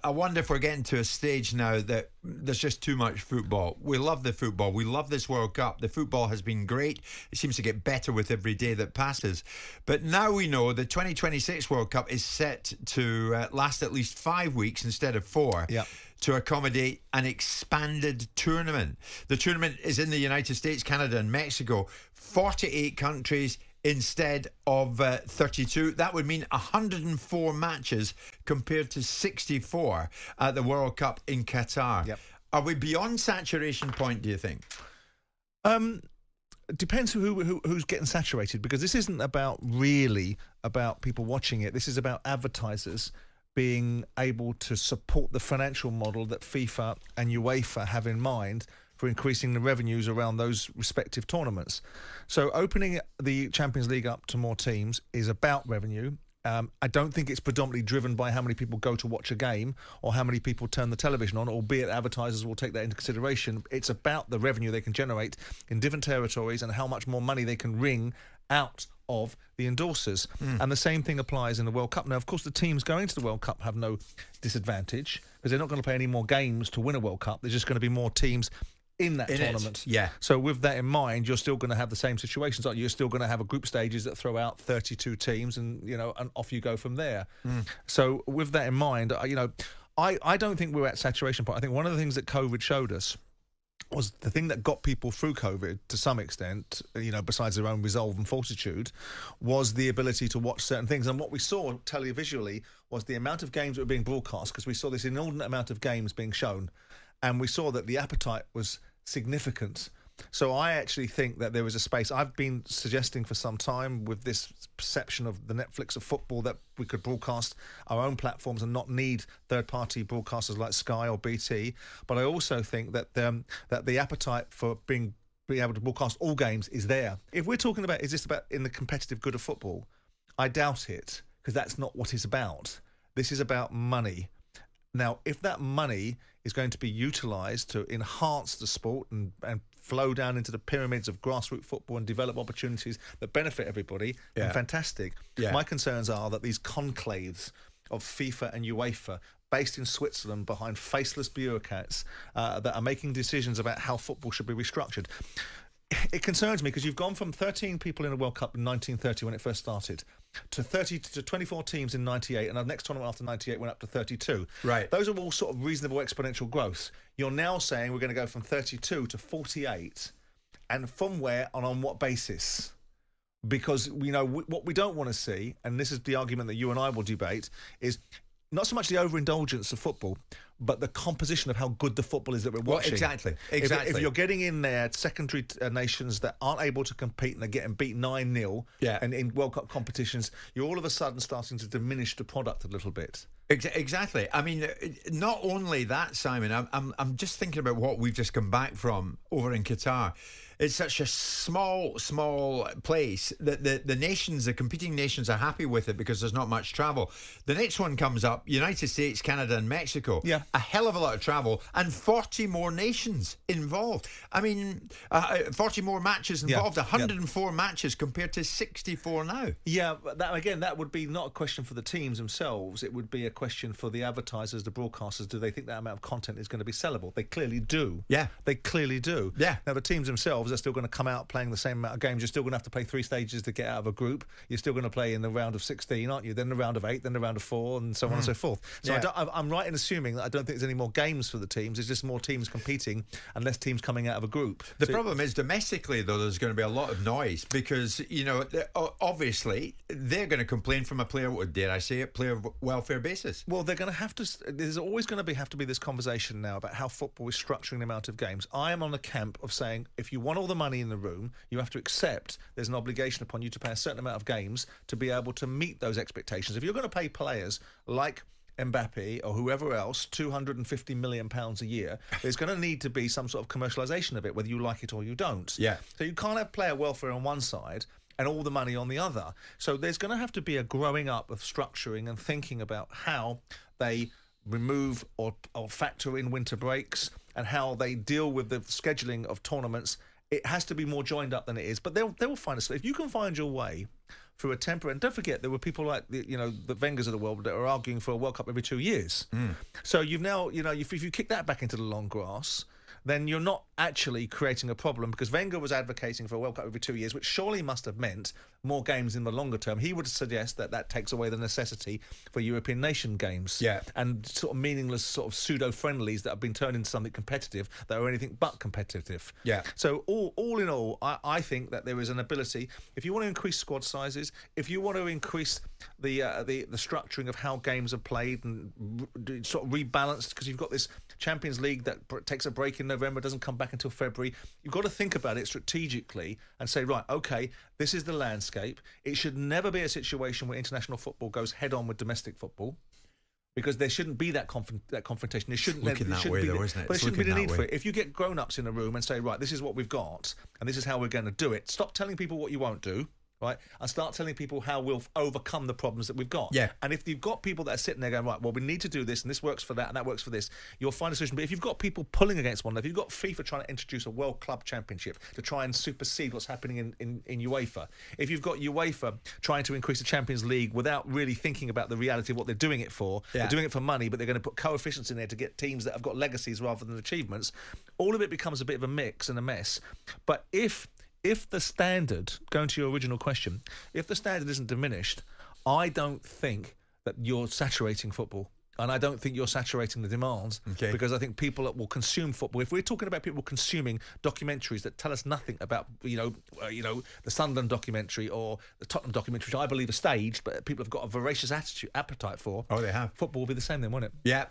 I wonder if we're getting to a stage now that there's just too much football. We love the football. We love this World Cup. The football has been great. It seems to get better with every day that passes. But now we know the 2026 World Cup is set to last at least 5 weeks instead of 4. Yeah. To accommodate an expanded tournament. The tournament is in the United States, Canada and Mexico. 48 countries instead of 32. That would mean 104 matches compared to 64 at the World Cup in Qatar. Yep. Are we beyond saturation point, do you think? Depends who's getting saturated, because this isn't really about people watching it. This is about advertisers being able to support the financial model that FIFA and UEFA have in mind for increasing the revenues around those respective tournaments. So opening the Champions League up to more teams is about revenue. I don't think it's predominantly driven by how many people go to watch a game or how many people turn the television on, albeit advertisers will take that into consideration. It's about the revenue they can generate in different territories and how much more money they can wring out of the endorsers. And the same thing applies in the World Cup. Now, of course, the teams going to the World Cup have no disadvantage because they're not going to play any more games to win a World Cup. There's just going to be more teams in that tournament. Yeah. So with that in mind, you're still going to have the same situations. Like you're still going to have a group stages that throw out 32 teams, and and off you go from there. So with that in mind, I don't think we're at saturation point. I think one of the things that COVID showed us was the thing that got people through COVID to some extent, besides their own resolve and fortitude, was the ability to watch certain things. And what we saw televisually was the amount of games that were being broadcast, because we saw this inordinate amount of games being shown. And we saw that the appetite was significant. So I actually think that there is a space. I've been suggesting for some time, with this perception of the Netflix of football, that we could broadcast our own platforms and not need third-party broadcasters like Sky or BT. But I also think that that the appetite for being able to broadcast all games is there. If we're talking about, is this about in the competitive good of football? I doubt it, because that's not what it's about. This is about money. Now, if that money is going to be utilised to enhance the sport and flow down into the pyramids of grassroots football and develop opportunities that benefit everybody, then fantastic. My concerns are that these conclaves of FIFA and UEFA, based in Switzerland behind faceless bureaucrats that are making decisions about how football should be restructured, it concerns me, because you've gone from 13 people in a World Cup in 1930 when it first started to 24 teams in 98, and the next tournament after 98 went up to 32. Right. Those are all sort of reasonable exponential growth. You're now saying we're going to go from 32 to 48, and from where and on what basis? Because what we don't want to see, and this is the argument that you and I will debate, is not so much the overindulgence of football, but the composition of how good the football is that we're watching. Exactly. If you're getting in there secondary nations that aren't able to compete and they're getting beat 9-0, and in World Cup competitions, you're all of a sudden starting to diminish the product a little bit. Exactly. I mean, not only that, Simon. I'm just thinking about what we've just come back from over in Qatar. It's such a small place that the nations, the competing nations, are happy with it because there's not much travel. The next one comes up, United States, Canada and Mexico. Yeah. A hell of a lot of travel and 40 more nations involved. I mean, 40 more matches involved, 104 matches compared to 64 now. Yeah, but that would be not a question for the teams themselves. It would be a question for the advertisers, the broadcasters. Do they think that amount of content is going to be sellable? They clearly do. Yeah. They clearly do. Yeah. Now, the teams themselves are still going to come out playing the same amount of games. You're still going to have to play 3 stages to get out of a group. You're still going to play in the round of 16, aren't you? Then the round of 8, then the round of 4, and so on and so forth. So I'm right in assuming that I don't think there's any more games for the teams. There's just more teams competing and less teams coming out of a group. The problem is, domestically, though, there's going to be a lot of noise because, obviously, they're going to complain from a player welfare basis. Well, they're going to have to. There's always going to have to be this conversation now about how football is structuring the amount of games. I am on the camp of saying, if you want all the money in the room, you have to accept there's an obligation upon you to play a certain amount of games to be able to meet those expectations. If you're going to pay players like Mbappe or whoever else £250 million a year, there's going to need to be some sort of commercialisation of it, whether you like it or you don't. Yeah. So you can't have player welfare on one side and all the money on the other. So there's going to have to be a growing up of structuring and thinking about how they remove or factor in winter breaks and how they deal with the scheduling of tournaments. It has to be more joined up than it is, but they will find a. If you can find your way through a temper. And don't forget, there were people like the Wengers of the world that are arguing for a World Cup every 2 years. So you've now, if you kick that back into the long grass, then you're not actually creating a problem, because Wenger was advocating for a World Cup every 2 years, which surely must have meant more games in the longer term. He would suggest that that takes away the necessity for European nation games and sort of meaningless sort of pseudo-friendlies that have been turned into something competitive that are anything but competitive. So all in all, I think that there is an ability, if you want to increase squad sizes, if you want to increase the structuring of how games are played and sort of rebalanced, because you've got this Champions League that takes a break in November, doesn't come back until February. You've got to think about it strategically and say, right, okay, this is the landscape. It should never be a situation where international football goes head-on with domestic football, because there shouldn't be that confrontation. There shouldn't be the need for it. If you get grown-ups in a room and say, right, this is what we've got and this is how we're going to do it, stop telling people what you won't do, right, and start telling people how we'll overcome the problems that we've got. And if you've got people that are sitting there going, right, well, we need to do this, and this works for that, and that works for this, you'll find a solution. But if you've got people pulling against one another, if you've got FIFA trying to introduce a World Club Championship to try and supersede what's happening in UEFA, if you've got UEFA trying to increase the Champions League without really thinking about the reality of what they're doing it for, they're doing it for money, but they're going to put coefficients in there to get teams that have got legacies rather than achievements, all of it becomes a bit of a mix and a mess. But if the standard, going to your original question, if the standard isn't diminished, I don't think that you're saturating football. And I don't think you're saturating the demands, because I think people that will consume football, if we're talking about people consuming documentaries that tell us nothing about, the Sunderland documentary or the Tottenham documentary, which I believe are staged, but people have got a voracious appetite for. Oh, they have. Football will be the same then, won't it? Yeah,